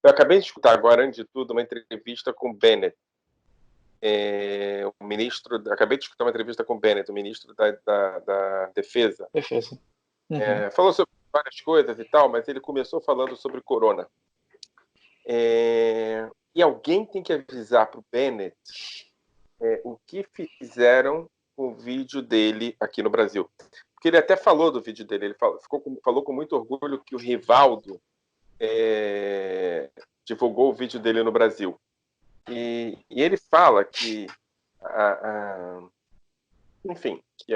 Eu acabei de escutar agora, antes de tudo, uma entrevista com o Bennett, o ministro. Acabei de escutar uma entrevista com o Bennett, o ministro da Defesa. Defesa. Uhum. Falou sobre várias coisas e tal, mas ele começou falando sobre corona. E alguém tem que avisar para o Bennett o que fizeram com o vídeo dele aqui no Brasil. Porque ele até falou do vídeo dele, ele falou com muito orgulho que o Rivaldo divulgou o vídeo dele no Brasil. E ele fala que, enfim, que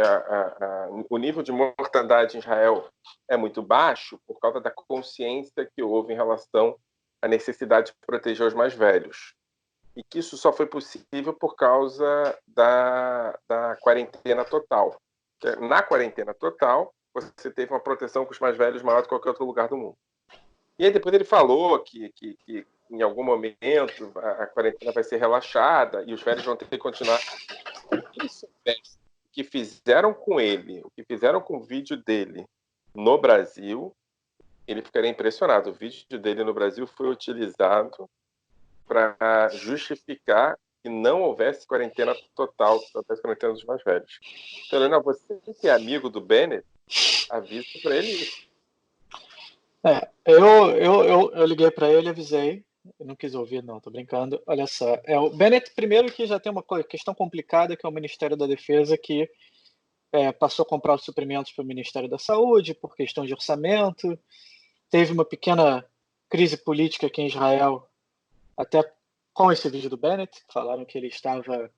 o nível de mortandade em Israel é muito baixo por causa da consciência que houve em relação à necessidade de proteger os mais velhos. E que isso só foi possível por causa da quarentena total. Na quarentena total, você teve uma proteção com os mais velhos maior do que qualquer outro lugar do mundo. E aí depois ele falou que em algum momento a quarentena vai ser relaxada e os velhos vão ter que continuar. Isso, o que fizeram com ele, o que fizeram com o vídeo dele no Brasil, ele ficaria impressionado. O vídeo dele no Brasil foi utilizado para justificar que não houvesse quarentena total, que houvesse quarentena dos mais velhos. Então, Helena, você que é amigo do Bennett, avisa para ele isso. Eu liguei para ele e avisei. Eu não quis ouvir, não, tô brincando. Olha só, o Bennett, primeiro que já tem uma questão complicada, que é o Ministério da Defesa, que passou a comprar os suprimentos para o Ministério da Saúde, por questão de orçamento. Teve uma pequena crise política aqui em Israel, até com esse vídeo do Bennett. Falaram que ele estava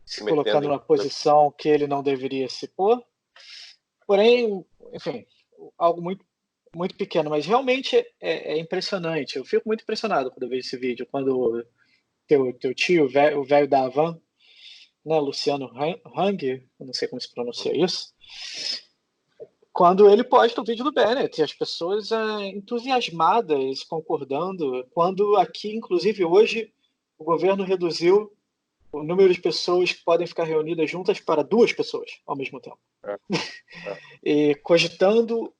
se colocando numa posição que ele não deveria se pôr. Porém, enfim, algo muito muito pequeno, mas realmente é impressionante. Eu fico muito impressionado quando eu vejo esse vídeo, quando teu tio, o velho da Havan, né, Luciano Hang, eu não sei como se pronuncia isso, quando ele posta o vídeo do Bennett, e as pessoas entusiasmadas, concordando, quando aqui, inclusive hoje, o governo reduziu o número de pessoas que podem ficar reunidas juntas para 2 pessoas ao mesmo tempo. E cogitando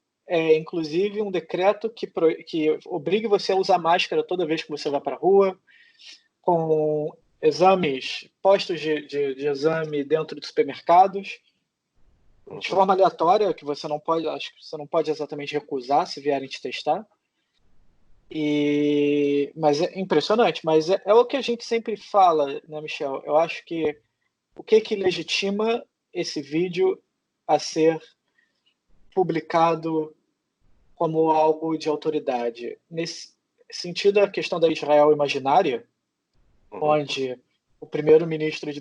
inclusive um decreto que obrigue você a usar máscara toda vez que você vai para a rua, com exames, postos de exame dentro de supermercados, de forma aleatória, que você não pode, acho que você não pode exatamente recusar se vierem te testar. Mas é impressionante, mas é o que a gente sempre fala, né, Michel? Eu acho que o que legitima esse vídeo a ser publicado como algo de autoridade. Nesse sentido, a questão da Israel imaginária, onde o primeiro-ministro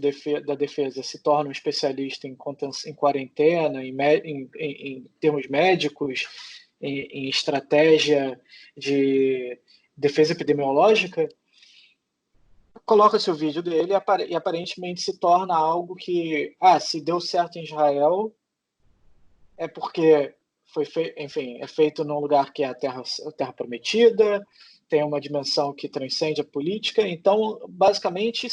da Defesa se torna um especialista em quarentena, em termos médicos, em estratégia de defesa epidemiológica, coloca-se o vídeo dele e aparentemente se torna algo que, se deu certo em Israel, é porque é feito num lugar que é a terra prometida, tem uma dimensão que transcende a política, então, basicamente,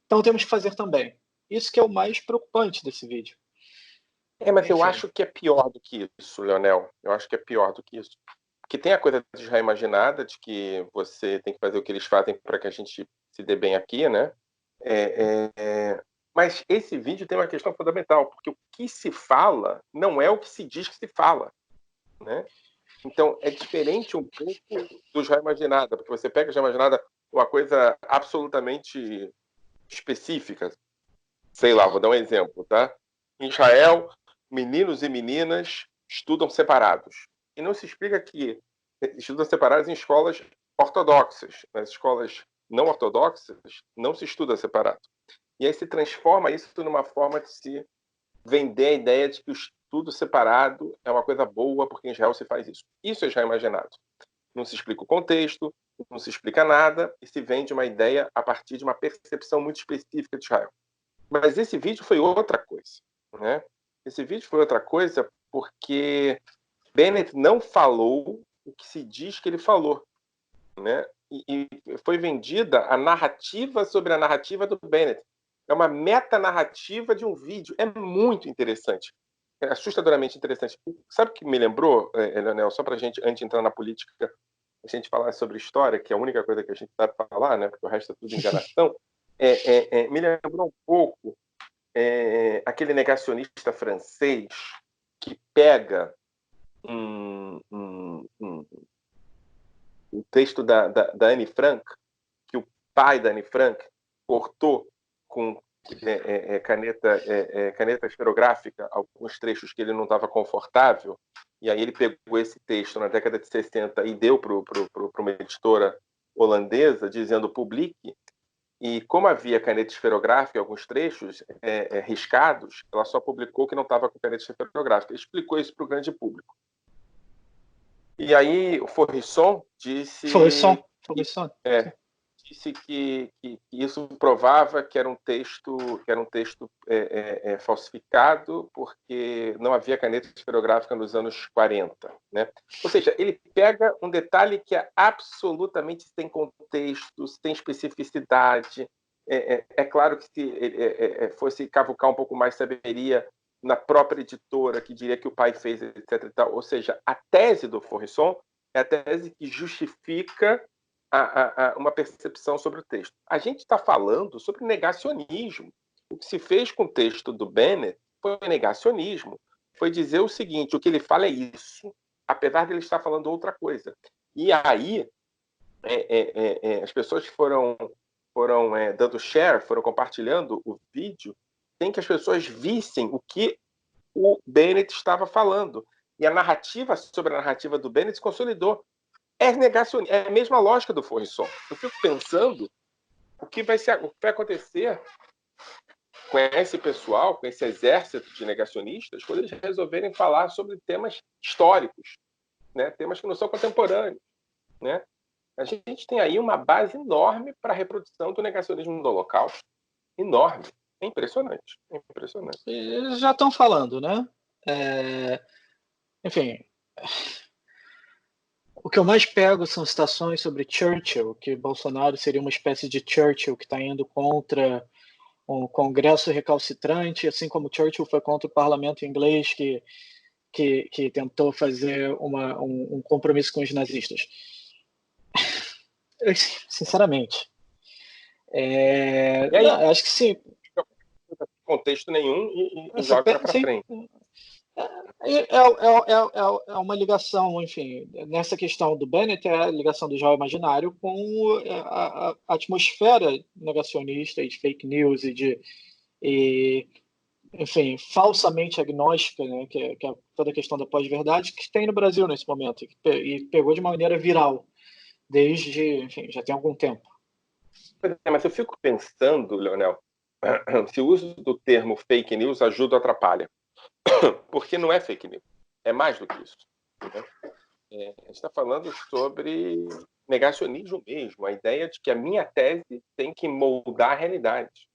então temos que fazer também. Isso que é o mais preocupante desse vídeo. Mas enfim. Eu acho que é pior do que isso, Leonel. Eu acho que é pior do que isso. Porque tem a coisa já imaginada, de que você tem que fazer o que eles fazem para que a gente se dê bem aqui, né? Mas esse vídeo tem uma questão fundamental, porque o que se fala não é o que se diz que se fala, né? Então, é diferente um pouco do já imaginada, porque você pega já imaginada uma coisa absolutamente específica. Sei lá, vou dar um exemplo, tá? Em Israel, meninos e meninas estudam separados. E não se explica que estudam separados em escolas ortodoxas. Nas escolas não ortodoxas, não se estuda separado. E aí se transforma isso numa forma de se vender a ideia de que o estudo separado é uma coisa boa, porque em Israel se faz isso. Isso é já imaginado. Não se explica o contexto, não se explica nada, e se vende uma ideia a partir de uma percepção muito específica de Israel. Mas esse vídeo foi outra coisa, né? Esse vídeo foi outra coisa porque Bennett não falou o que se diz que ele falou, né? E foi vendida a narrativa sobre a narrativa do Bennett. É uma metanarrativa de um vídeo. É muito interessante. É assustadoramente interessante. Sabe o que me lembrou, Leonel? Só para a gente, antes de entrar na política, a gente falar sobre história, que é a única coisa que a gente sabe falar, né? Porque o resto é tudo enganação, me lembrou um pouco aquele negacionista francês que pega um texto da Anne Frank, que o pai da Anne Frank cortou com caneta esferográfica alguns trechos que ele não estava confortável, e aí ele pegou esse texto na década de 60 e deu para uma editora holandesa, dizendo publique, e como havia caneta esferográfica em alguns trechos riscados, ela só publicou que não estava com caneta esferográfica. Explicou isso para o grande público. E aí o Faurisson disse que isso provava que era um texto falsificado, porque não havia caneta esferográfica nos anos 40. Né? Ou seja, ele pega um detalhe que é absolutamente sem contexto, sem especificidade. É claro que se fosse cavucar um pouco mais, saberia na própria editora, que diria que o pai fez, etc. E tal. Ou seja, a tese do Faurisson é a tese que justifica uma percepção sobre o texto. A gente está falando sobre negacionismo. O que se fez com o texto do Bennett foi negacionismo. Foi dizer o seguinte, o que ele fala é isso, apesar de ele estar falando outra coisa. E aí, as pessoas que foram dando share, foram compartilhando o vídeo, sem que as pessoas vissem o que o Bennett estava falando. E a narrativa sobre a narrativa do Bennett se consolidou. É negacionismo, é a mesma lógica do Faurisson. Eu fico pensando o que vai acontecer com esse pessoal, com esse exército de negacionistas, quando eles resolverem falar sobre temas históricos, né? Temas que não são contemporâneos. Né? A gente tem aí uma base enorme para a reprodução do negacionismo do Holocausto. Enorme. É impressionante. É impressionante. Eles já estão falando, né? Enfim, o que eu mais pego são citações sobre Churchill, que Bolsonaro seria uma espécie de Churchill que está indo contra um congresso recalcitrante, assim como Churchill foi contra o parlamento inglês que tentou fazer um compromisso com os nazistas. Eu, sinceramente. Não, acho que sim. Contexto nenhum e joga para frente. É uma ligação, enfim, nessa questão do Bennett, é a ligação do João Imaginário com a atmosfera negacionista e de fake news enfim, falsamente agnóstica, né, que é toda a questão da pós-verdade, que tem no Brasil nesse momento, e pegou de uma maneira viral, desde, enfim, já tem algum tempo. Mas eu fico pensando, Leonel, se o uso do termo fake news ajuda ou atrapalha. Porque não é fake news. É mais do que isso. Né? A gente está falando sobre negacionismo mesmo. A ideia de que a minha tese tem que moldar a realidade.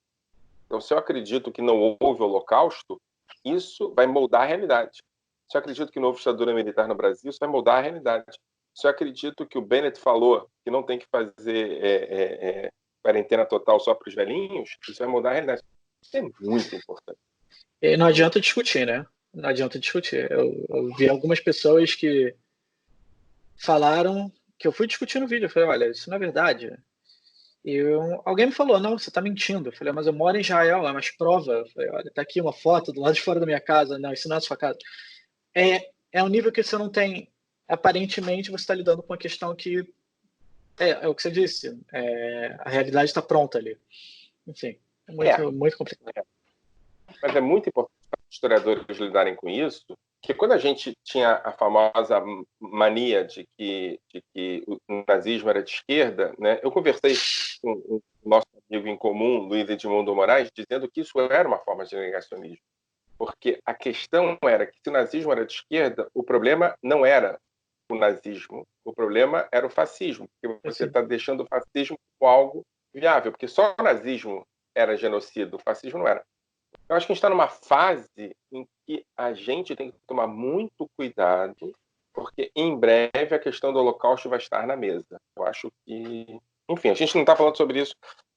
Então, se eu acredito que não houve holocausto, isso vai moldar a realidade. Se eu acredito que não houve ditadura militar no Brasil, isso vai moldar a realidade. Se eu acredito que o Bennett falou que não tem que fazer quarentena total só para os velhinhos, isso vai mudar a realidade. Isso é muito importante. E não adianta discutir, né? Não adianta discutir. Eu vi algumas pessoas que falaram que eu fui discutir no vídeo. Eu falei, olha, isso não é verdade. E alguém me falou, não, você está mentindo. Eu falei, mas eu moro em Israel, é mais prova. Eu falei, olha, tá aqui uma foto do lado de fora da minha casa. Não, isso não é a sua casa. É um nível que você não tem. Aparentemente, você está lidando com uma questão que é o que você disse. A realidade está pronta ali. Enfim, muito complicado. Mas é muito importante para os historiadores lidarem com isso, que quando a gente tinha a famosa mania de que o nazismo era de esquerda, né, eu conversei com o nosso amigo em comum, Luiz Edmundo Moraes, dizendo que isso era uma forma de negacionismo. Porque a questão era que se o nazismo era de esquerda, o problema não era o nazismo, o problema era o fascismo, porque você está deixando o fascismo como algo viável, porque só o nazismo era genocídio, o fascismo não era. Eu acho que a gente está numa fase em que a gente tem que tomar muito cuidado, porque em breve a questão do Holocausto vai estar na mesa. Eu acho que... Enfim, a gente não está falando sobre isso.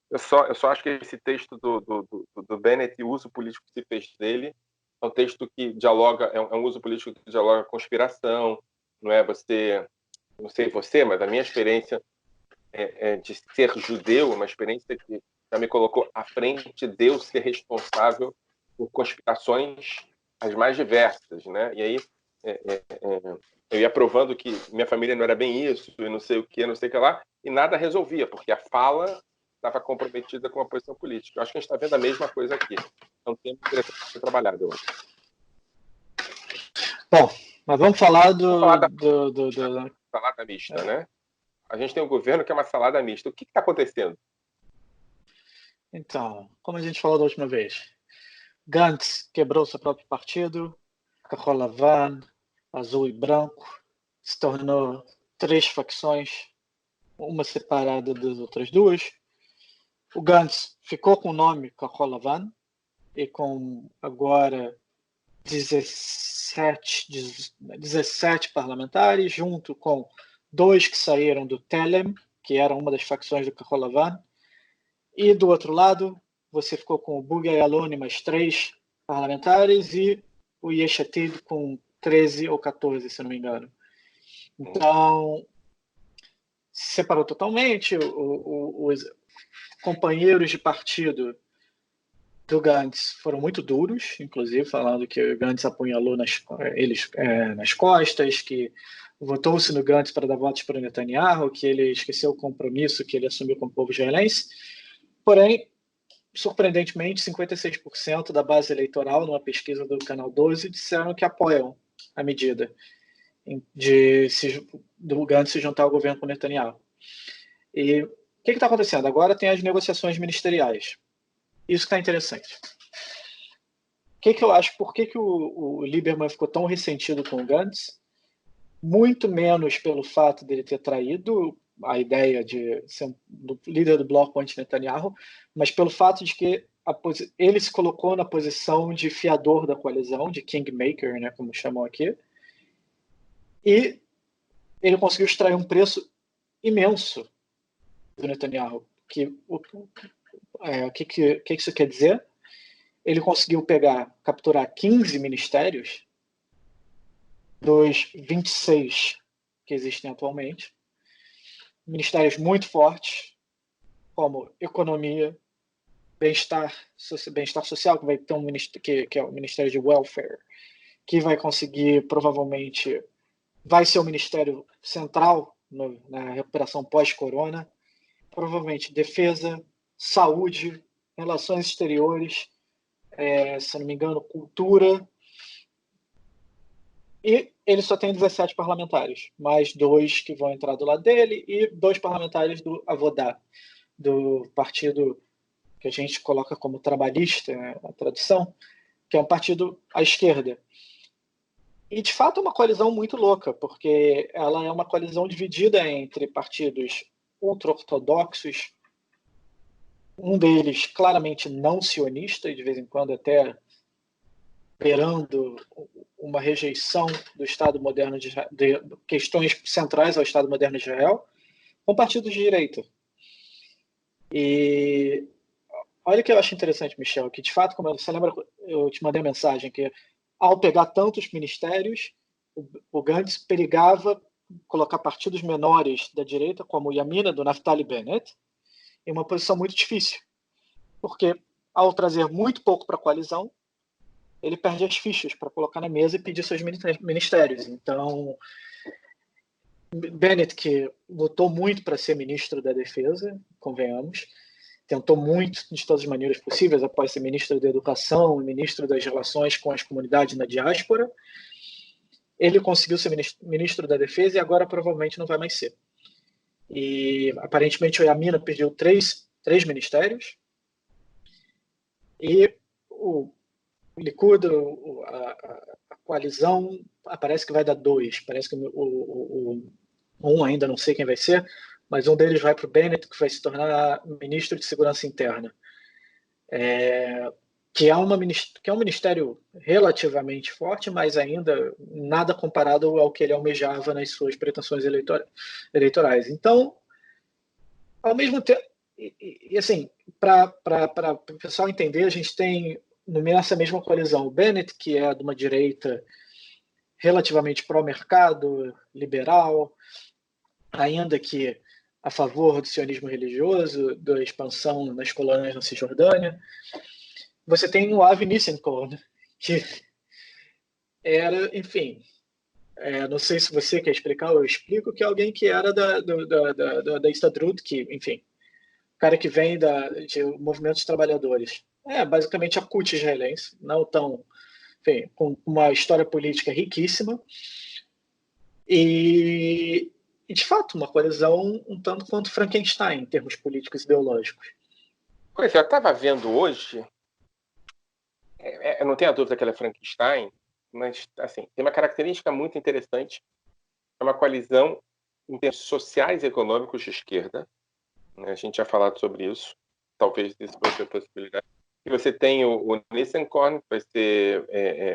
Eu só acho que esse texto do Bennett e o uso político que se fez dele é um texto que dialoga, é um uso político que dialoga com conspiração, não é? Você não sei você, mas a minha experiência de ser judeu, uma experiência que já me colocou à frente de eu ser responsável por conspirações as mais diversas, né? E aí eu ia provando que minha família não era bem isso, e não sei o que, não sei o que lá, e nada resolvia, porque a fala estava comprometida com a posição política. Eu acho que a gente está vendo a mesma coisa aqui. É um tema interessante de ser trabalhado, eu acho. Bom, mas vamos falar salada mista, né? A gente tem um governo que é uma salada mista. O que está acontecendo? Então, como a gente falou da última vez, Gantz quebrou seu próprio partido, Kahol Lavan, azul e branco, se tornou 3 facções, uma separada das outras duas. O Gantz ficou com o nome Kahol Lavan e com agora 17 parlamentares, junto com 2 que saíram do Telem, que era uma das facções do Kahol Lavan. E do outro lado, você ficou com o Bugia Yaloni mais 3 parlamentares e o Yesh Atid com 13 ou 14, se não me engano. Então, se separou totalmente. Os companheiros de partido do Gantz foram muito duros, inclusive falando que o Gantz apunhalou eles nas costas, que votou-se no Gantz para dar votos para o Netanyahu, que ele esqueceu o compromisso que ele assumiu com o povo israelense. Porém, surpreendentemente, 56% da base eleitoral, numa pesquisa do Canal 12, disseram que apoiam a medida do Gantz se juntar ao governo com o Netanyahu. E o que está acontecendo? Agora tem as negociações ministeriais. Isso que está interessante. O que eu acho? Por que o Lieberman ficou tão ressentido com o Gantz? Muito menos pelo fato dele ter traído a ideia de ser líder do bloco anti-Netanyahu, mas pelo fato de que ele se colocou na posição de fiador da coalizão, de kingmaker, né, como chamam aqui, e ele conseguiu extrair um preço imenso do Netanyahu. O que isso quer dizer? Ele conseguiu capturar 15 ministérios dos 26 que existem atualmente, ministérios muito fortes, como economia, bem-estar social, que vai ter que é o Ministério de Welfare, que vai conseguir, provavelmente, vai ser o Ministério Central na recuperação pós-corona, provavelmente defesa, saúde, relações exteriores, se não me engano, cultura. E ele só tem 17 parlamentares, mais 2 que vão entrar do lado dele e 2 parlamentares do Avodá, do partido que a gente coloca como trabalhista, né, a tradução, que é um partido à esquerda. E, de fato, é uma coalizão muito louca, porque ela é uma coalizão dividida entre partidos ultra-ortodoxos, um deles claramente não sionista, e de vez em quando até beirando uma rejeição do Estado moderno de questões centrais ao Estado moderno de Israel, com partidos de direita. E olha o que eu acho interessante, Michel, que de fato, como você lembra, eu te mandei a mensagem que ao pegar tantos ministérios, o Gantz perigava colocar partidos menores da direita, como o Yamina, do Naftali Bennett, em uma posição muito difícil. Porque ao trazer muito pouco para a coalizão, ele perde as fichas para colocar na mesa e pedir seus ministérios. Então, Bennett, que lutou muito para ser ministro da Defesa, convenhamos, tentou muito de todas as maneiras possíveis após ser ministro da Educação e ministro das Relações com as comunidades na diáspora. Ele conseguiu ser ministro da Defesa e agora provavelmente não vai mais ser. E aparentemente o Yamina perdeu três ministérios e o Likud, a coalizão, parece que vai dar 2. Parece que um ainda não sei quem vai ser, mas um deles vai para o Bennett, que vai se tornar ministro de Segurança Interna. Que é um ministério relativamente forte, mas ainda nada comparado ao que ele almejava nas suas pretensões eleitorais. Então, ao mesmo tempo, e assim, para o pessoal entender, a gente tem nessa mesma coalizão o Bennett, que é de uma direita relativamente pró-mercado, liberal, ainda que a favor do sionismo religioso, da expansão nas colônias na Cisjordânia. Você tem o Avi Nissenkorn, que era, enfim, não sei se você quer explicar, eu explico, que é alguém que era da Histadrut, que, enfim, o cara que vem de movimentos trabalhadores. Basicamente a CUT israelense, não tão, enfim, com uma história política riquíssima e de fato, uma coalizão um tanto quanto Frankenstein, em termos políticos e ideológicos. Pois é, eu estava vendo hoje, eu não tenho a dúvida que ela é Frankenstein, mas assim, tem uma característica muito interessante, é uma coalizão em termos sociais e econômicos de esquerda, né? A gente já falado sobre isso, talvez isso fosse a possibilidade. E você tem o Nissenkorn, que vai ser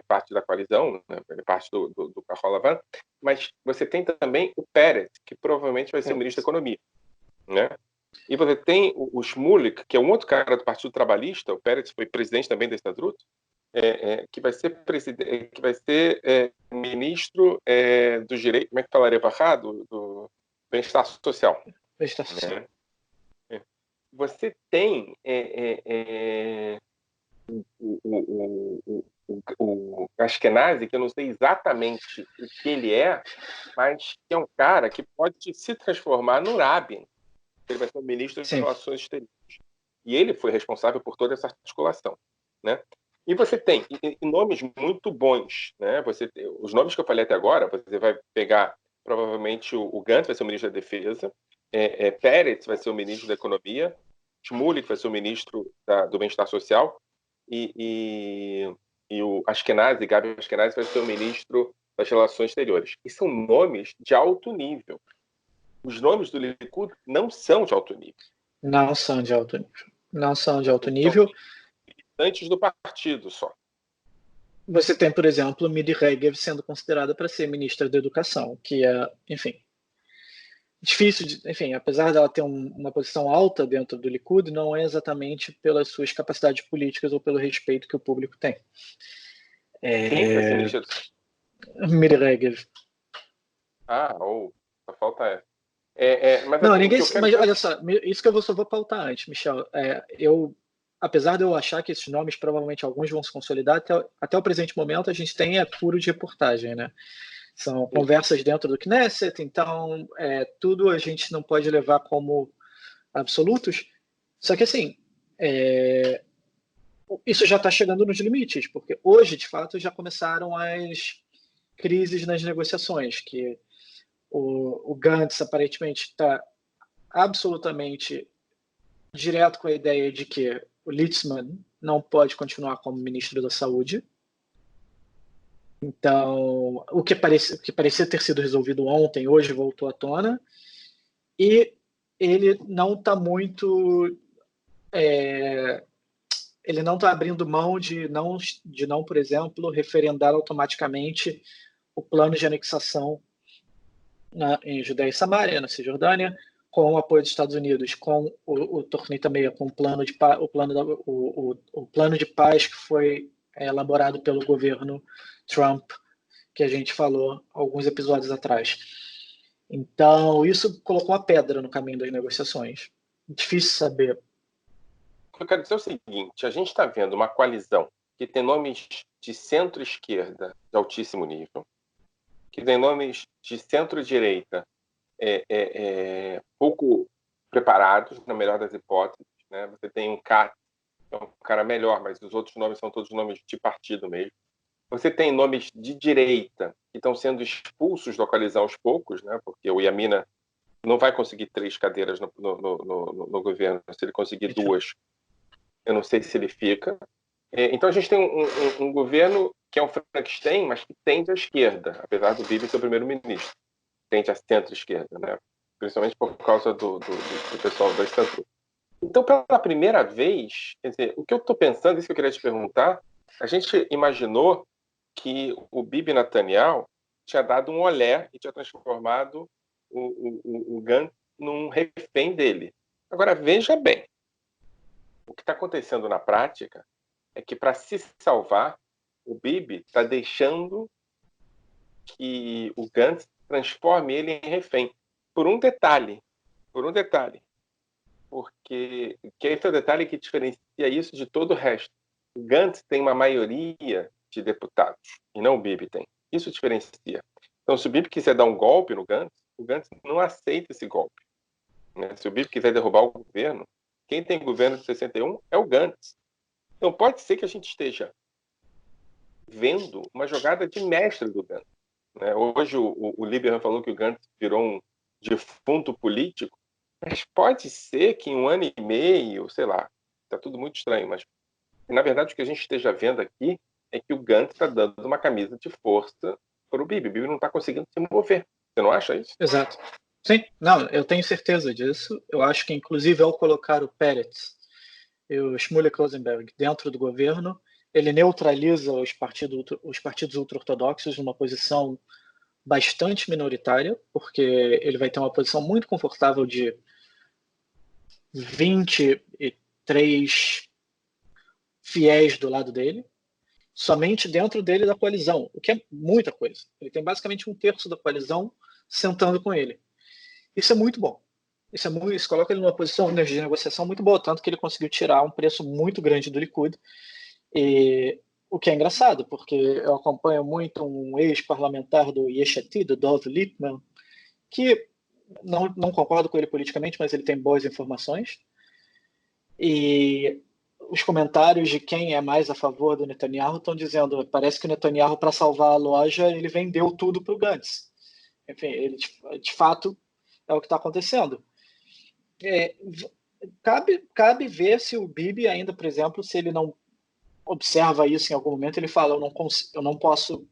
parte da coalizão, né? Parte do Kahol Lavan, mas você tem também o Peretz, que provavelmente vai ser o ministro da Economia, né? E você tem o Shmulek, que é um outro cara do Partido Trabalhista, o Peretz foi presidente também da Histadrut, que vai ser ministro do direito, como é que falaria para do bem-estar social. Bem-estar social. Né? Você tem o Ashkenazi, que eu não sei exatamente o que ele é, mas que é um cara que pode se transformar no Rabin. Ele vai ser o ministro das Relações Exteriores. E ele foi responsável por toda essa articulação, né? E você tem nomes muito bons, né? Os nomes que eu falei até agora, você vai pegar provavelmente o Gantz vai ser o ministro da Defesa, Peretz vai ser o ministro da Economia, Shmulek vai ser o ministro do Bem-Estar Social e o Ashkenazi, Gabi Ashkenazi, vai ser o ministro das Relações Exteriores. E são nomes de alto nível. Os nomes do Likud não são de alto nível. Não são de alto nível. Não são de alto nível. Antes do partido só. Você tem, por exemplo, Miri Regev sendo considerada para ser ministra da Educação, que é, enfim, difícil de, enfim, apesar dela ter uma posição alta dentro do Likud, não é exatamente pelas suas capacidades políticas ou pelo respeito que o público tem. Quem vai ser ministra? Miri Regev. Só falta mas não, ninguém. Mas olha só, isso que eu só vou pautar antes, Michel. Apesar de eu achar que esses nomes, provavelmente alguns vão se consolidar, até o presente momento a gente tem puro de reportagem, né? São conversas dentro do Knesset, então tudo a gente não pode levar como absolutos. Só que assim, isso já está chegando nos limites, porque hoje, de fato, já começaram as crises nas negociações, que o Gantz aparentemente está absolutamente direto com a ideia de que o Litzman não pode continuar como ministro da Saúde. Então, o que parecia ter sido resolvido ontem, hoje voltou à tona. E ele não está muito... ele não está abrindo mão de não, por exemplo, referendar automaticamente o plano de anexação em Judéia e Samária, na Cisjordânia, com o apoio dos Estados Unidos, com o Tornita Meia, com o plano de paz que foi elaborado pelo governo Trump, que a gente falou alguns episódios atrás. Então, isso colocou uma pedra no caminho das negociações. Difícil saber. Eu quero dizer o seguinte, a gente está vendo uma coalizão que tem nomes de centro-esquerda de altíssimo nível, que tem nomes de centro-direita pouco preparados, na melhor das hipóteses, né? Você tem um Katz, que é um cara melhor, mas os outros nomes são todos nomes de partido mesmo. Você tem nomes de direita que estão sendo expulsos da coalizão aos poucos, né? Porque o Yamina não vai conseguir 3 cadeiras no governo. Se ele conseguir 2, eu não sei se ele fica. Então a gente tem um governo que é um Frankenstein, mas que tende à esquerda, apesar do Bibi ser o primeiro-ministro. Tende à centro-esquerda, né? Principalmente por causa do pessoal da Histadrut. Então, pela primeira vez, quer dizer, o que eu estou pensando, isso que eu queria te perguntar, a gente imaginou que o Bibi Netanyahu tinha dado um olé e tinha transformado o Gantz num refém dele. Agora, veja bem, o que está acontecendo na prática é que, para se salvar, o Bibi está deixando que o Gantz transforme ele em refém. por um detalhe, porque que esse é o detalhe que diferencia isso de todo o resto. O Gantz tem uma maioria de deputados, e não o Bibi tem. Isso diferencia. Então, se o Bibi quiser dar um golpe no Gantz, o Gantz não aceita esse golpe. Né? Se o Bibi quiser derrubar o governo, quem tem governo de 61 é o Gantz. Então, pode ser que a gente esteja vendo uma jogada de mestre do Gantz. Né? Hoje, o Lieberman falou que o Gantz virou um defunto político, mas pode ser que em 1 ano e meio, sei lá, está tudo muito estranho, mas na verdade o que a gente esteja vendo aqui é que o Gantz está dando uma camisa de força para o Bibi. O Bibi não está conseguindo se mover. Você não acha isso? Exato. Sim, não, eu tenho certeza disso. Eu acho que, inclusive, ao colocar o Peretz e o Schmuller-Rosenberg dentro do governo, ele neutraliza os partidos ultra-ortodoxos numa posição bastante minoritária, porque ele vai ter uma posição muito confortável de 23 fiéis do lado dele, somente dentro dele da coalizão, o que é muita coisa. Ele tem basicamente 1/3 da coalizão sentando com ele. Isso é muito bom. Isso coloca ele numa posição de negociação muito boa, tanto que ele conseguiu tirar um preço muito grande do Likud. E o que é engraçado, porque eu acompanho muito um ex-parlamentar do Yesh Atid, do Dov Lippman, que não concordo com ele politicamente, mas ele tem boas informações. E os comentários de quem é mais a favor do Netanyahu estão dizendo, parece que o Netanyahu, para salvar a loja, ele vendeu tudo para o Gantz. Enfim, ele, de fato, é o que está acontecendo. Cabe ver se o Bibi ainda, por exemplo, se ele não observa isso em algum momento, ele fala, eu não posso...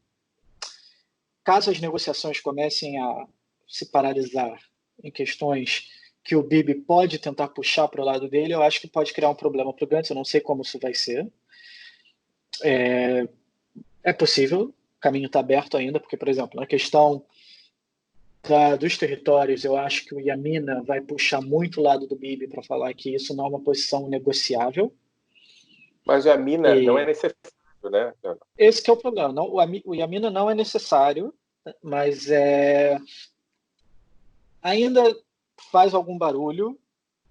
Caso as negociações comecem a se paralisar em questões que o Bibi pode tentar puxar para o lado dele, eu acho que pode criar um problema para o Gantz, eu não sei como isso vai ser. É possível, o caminho está aberto ainda, porque, por exemplo, na questão dos territórios, eu acho que o Yamina vai puxar muito o lado do Bibi para falar que isso não é uma posição negociável. Mas o Yamina não é necessário, né? Esse que é o problema. Não, o Yamina não é necessário, mas ainda faz algum barulho,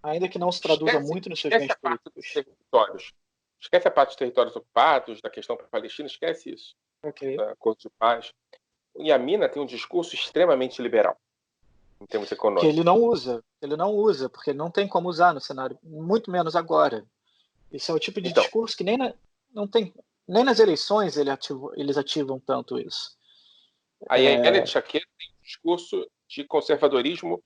ainda que não se traduza muito nos seus bens políticos. Esquece a parte dos territórios ocupados, da questão palestina, esquece isso. Okay. Da Acordo de Paz. O Yamina tem um discurso extremamente liberal, em termos econômicos. Que ele não usa, porque ele não tem como usar no cenário, muito menos agora. Esse é o tipo de discurso que nem nas eleições eles ativam tanto isso. A Ayelet Shaked tem um discurso de conservadorismo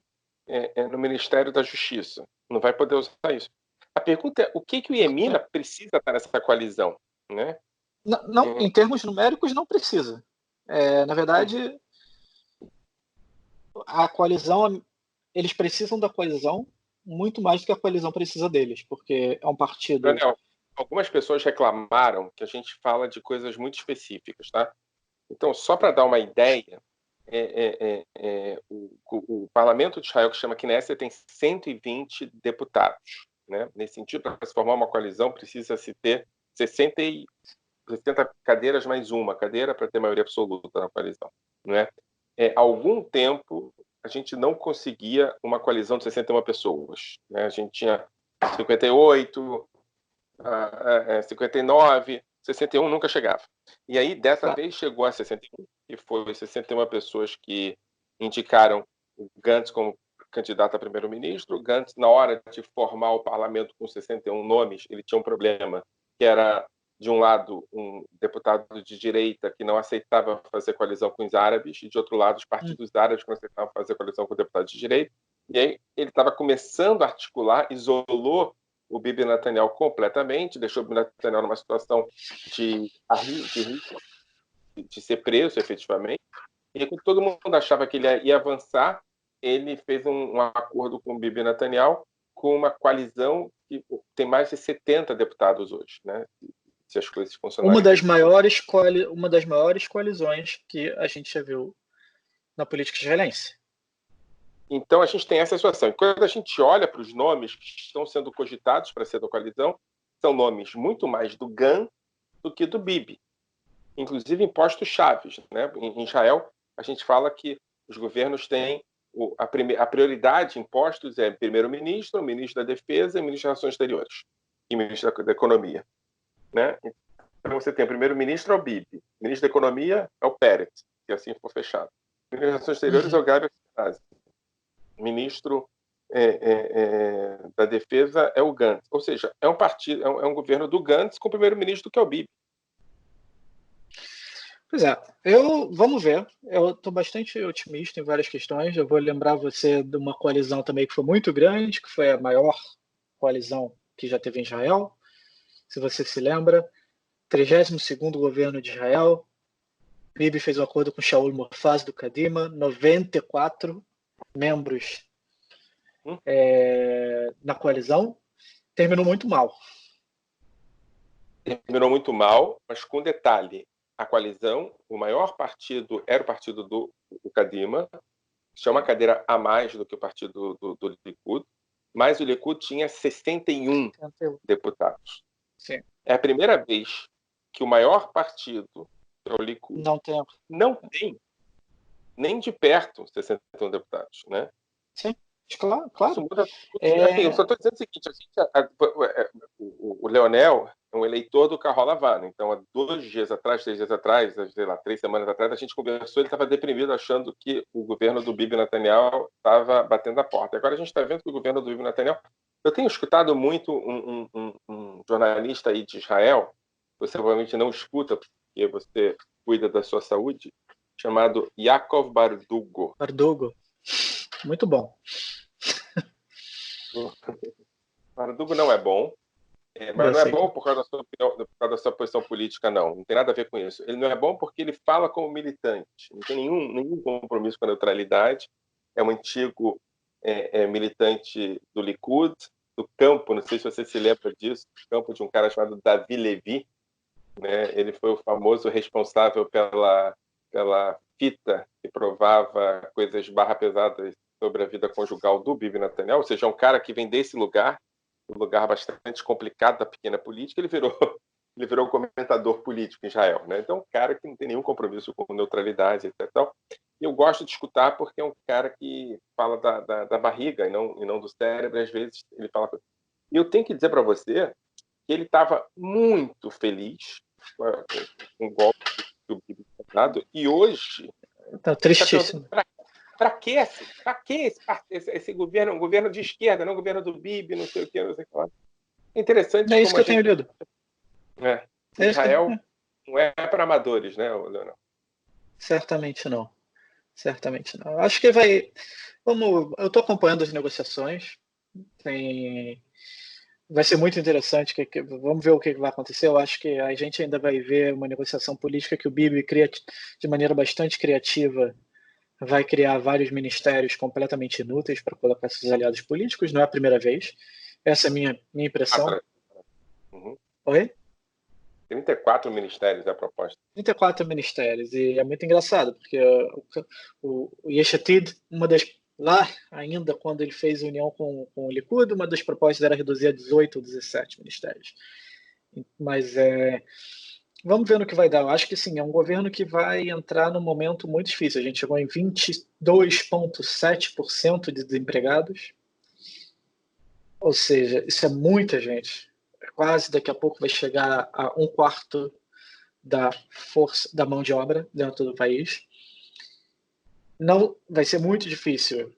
no Ministério da Justiça. Não vai poder usar isso. A pergunta é, o que o Yamina precisa estar nessa coalizão? Né? Não, em termos numéricos, não precisa. Na verdade, a coalizão, eles precisam da coalizão muito mais do que a coalizão precisa deles, porque é um partido... Daniel, algumas pessoas reclamaram que a gente fala de coisas muito específicas, tá? Então, só para dar uma ideia, o Parlamento de Israel, que chama Knesset, tem 120 deputados. Né? Nesse sentido, para se formar uma coalizão, precisa-se ter 60 cadeiras mais uma cadeira para ter maioria absoluta na coalizão. Né? Há algum tempo, a gente não conseguia uma coalizão de 61 pessoas. Né? A gente tinha 58, 59, 61 nunca chegava. E aí, dessa vez, chegou a 61, que foi 61 pessoas que indicaram o Gantz como candidato a primeiro-ministro. O Gantz, na hora de formar o parlamento com 61 nomes, ele tinha um problema, que era, de um lado, um deputado de direita que não aceitava fazer coalizão com os árabes, e, de outro lado, os partidos árabes que não aceitavam fazer coalizão com deputados de direita. E aí, ele estava começando a articular, isolou o Bibi Netanyahu completamente, deixou o Bibi Netanyahu numa situação de ser preso, efetivamente. E quando todo mundo achava que ele ia avançar, ele fez um acordo com o Bibi Netanyahu, com uma coalizão que tem mais de 70 deputados hoje, né? Se as coisas funcionarem. Uma das maiores coalizões que a gente já viu na política israelense. Então, a gente tem essa situação. E quando a gente olha para os nomes que estão sendo cogitados para ser da coalizão, são nomes muito mais do Gantz do que do Bibi. Inclusive em postos chaves. Né? Em Israel, a gente fala que os governos têm a prioridade em postos é primeiro-ministro, ministro da Defesa, ministro das Relações Exteriores e ministro da Economia, né? Então você tem o primeiro-ministro é o Bibi, o ministro da Economia é o Pérez, se assim for fechado. O ministro das Relações Exteriores é o Gabriel Ashkenazi. O ministro da Defesa é o Gantz. Ou seja, é um partido, é um governo do Gantz com o primeiro-ministro que é o Bibi. Pois é, vamos ver. Eu estou bastante otimista em várias questões. Eu vou lembrar você de uma coalizão também que foi muito grande, que foi a maior coalizão que já teve em Israel. Se você se lembra, 32º governo de Israel. Bibi fez um acordo com Shaul Mofaz do Kadima, 94 membros na coalizão. Terminou muito mal. Terminou muito mal, mas com detalhe. A coalizão, o maior partido era o partido do Kadima, tinha uma cadeira a mais do que o partido do Likud, mas o Likud tinha 61 deputados. Sim. É a primeira vez que o maior partido, o Likud, não tem nem de perto 61 deputados, né? Sim, claro. Isso muda tudo. Assim, eu só estou dizendo o seguinte, o Leonel é um eleitor do Carola Havana. Então, há 2 dias atrás, 3 dias atrás, sei lá, 3 semanas atrás, a gente conversou, ele estava deprimido, achando que o governo do Bibi Netanyahu estava batendo a porta. Agora a gente está vendo que o governo do Bibi Netanyahu... Eu tenho escutado muito um jornalista aí de Israel, você provavelmente não escuta, porque você cuida da sua saúde, chamado Yaakov Bardugo. Bardugo. Muito bom. Bardugo não é bom, mas não é bom por causa da sua opinião, por causa da sua posição política, não. Não tem nada a ver com isso. Ele não é bom porque ele fala como militante. Não tem nenhum compromisso com a neutralidade. É um antigo militante do Likud, do campo, não sei se você se lembra disso, do campo de um cara chamado Davi Levi. Né? Ele foi o famoso responsável pela fita que provava coisas barra pesadas sobre a vida conjugal do Bibi Netanyahu, ou seja, um cara que vem desse lugar, um lugar bastante complicado da pequena política, ele virou um comentador político em Israel. Né? Então, um cara que não tem nenhum compromisso com neutralidade, etc. E eu gosto de escutar porque é um cara que fala da barriga e não do cérebro, às vezes ele fala... E eu tenho que dizer para você que ele estava muito feliz com o golpe do Bibi Netanyahu, e hoje... Tá tristíssimo. Para que esse governo, um governo de esquerda, não um governo do Bibi, não sei o que, não sei o que lá. É interessante. É isso que eu tenho lido. Israel não é para amadores, né, Leonel? Certamente não. Certamente não. Acho que vai... Eu estou acompanhando as negociações. Vai ser muito interessante. Vamos ver o que vai acontecer. Eu acho que a gente ainda vai ver uma negociação política que o Bibi cria de maneira bastante criativa. Vai criar vários ministérios completamente inúteis para colocar seus aliados políticos. Não é a primeira vez. Essa é a minha impressão. Oi? 34 ministérios é a proposta. 34 ministérios. E é muito engraçado, porque o Yesh Atid, lá ainda quando ele fez união com o Likud, uma das propostas era reduzir a 18 ou 17 ministérios. Mas vamos ver no que vai dar. Eu acho que sim, é um governo que vai entrar num momento muito difícil. A gente chegou em 22,7% de desempregados. Ou seja, isso é muita gente. Quase daqui a pouco vai chegar a 1/4 da força da mão de obra dentro do país. Não vai ser muito difícil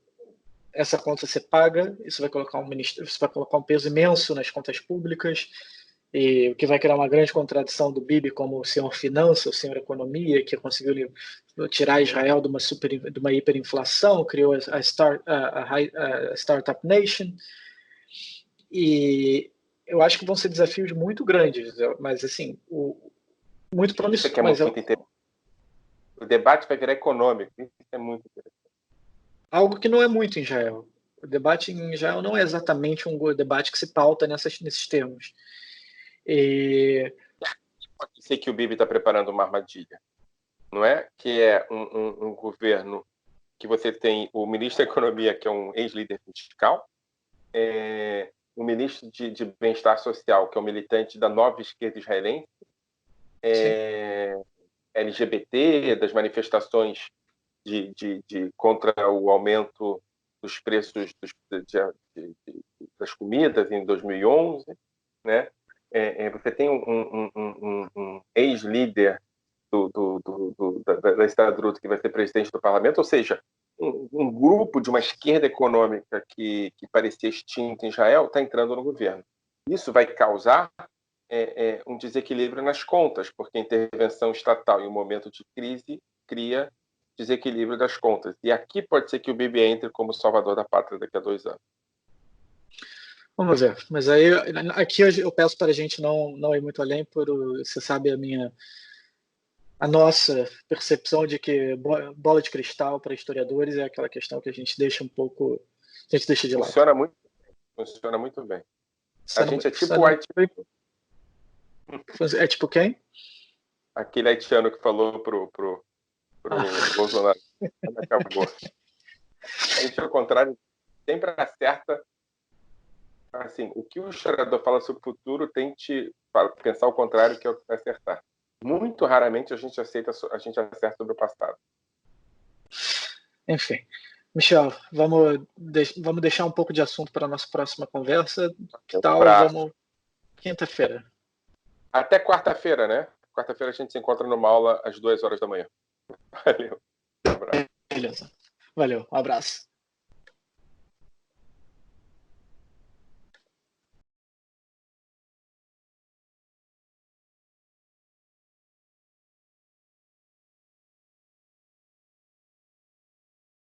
essa conta ser paga. Isso vai colocar um peso imenso nas contas públicas, e o que vai criar uma grande contradição do Bibi como o senhor finança, o senhor economia, que conseguiu tirar Israel de uma hiperinflação, criou a Startup Nation. E eu acho que vão ser desafios muito grandes, mas assim, muito promissor. Isso é muito interessante. O debate vai virar econômico, isso é muito interessante. Algo que não é muito em Israel. O debate em Israel não é exatamente um debate que se pauta nesses termos. Pode ser que o Bibi está preparando uma armadilha, não é? Que é um governo que você tem o ministro da Economia, que é um ex-líder fiscal, o ministro de Bem-Estar Social, que é um militante da nova esquerda israelense, LGBT, das manifestações contra o aumento dos preços das comidas em 2011, né? Você tem um ex-líder da Estadruta que vai ser presidente do parlamento, ou seja, um grupo de uma esquerda econômica que parecia extinta em Israel está entrando no governo. Isso vai causar um desequilíbrio nas contas, porque a intervenção estatal em um momento de crise cria desequilíbrio das contas. E aqui pode ser que o Bibi entre como salvador da pátria daqui a 2 anos. Vamos ver. Mas aí, aqui eu peço para a gente não ir muito além, você sabe a nossa percepção de que bola de cristal para historiadores é aquela questão que a gente deixa de lado. Funciona muito bem. A gente é tipo o haitiano. É tipo quem? Aquele haitiano que falou pro Bolsonaro. Acabou. A gente, ao contrário, sempre acerta. Assim, o que o historiador fala sobre o futuro, tente pensar o contrário, que é o que vai acertar. Muito raramente a gente acerta sobre o passado. Enfim. Michel, vamos deixar um pouco de assunto para a nossa próxima conversa. Que tal? Vamos quinta-feira. Até quarta-feira, né? Quarta-feira a gente se encontra numa aula às 2 horas da manhã. Valeu. Um abraço. Beleza. Valeu. Um abraço.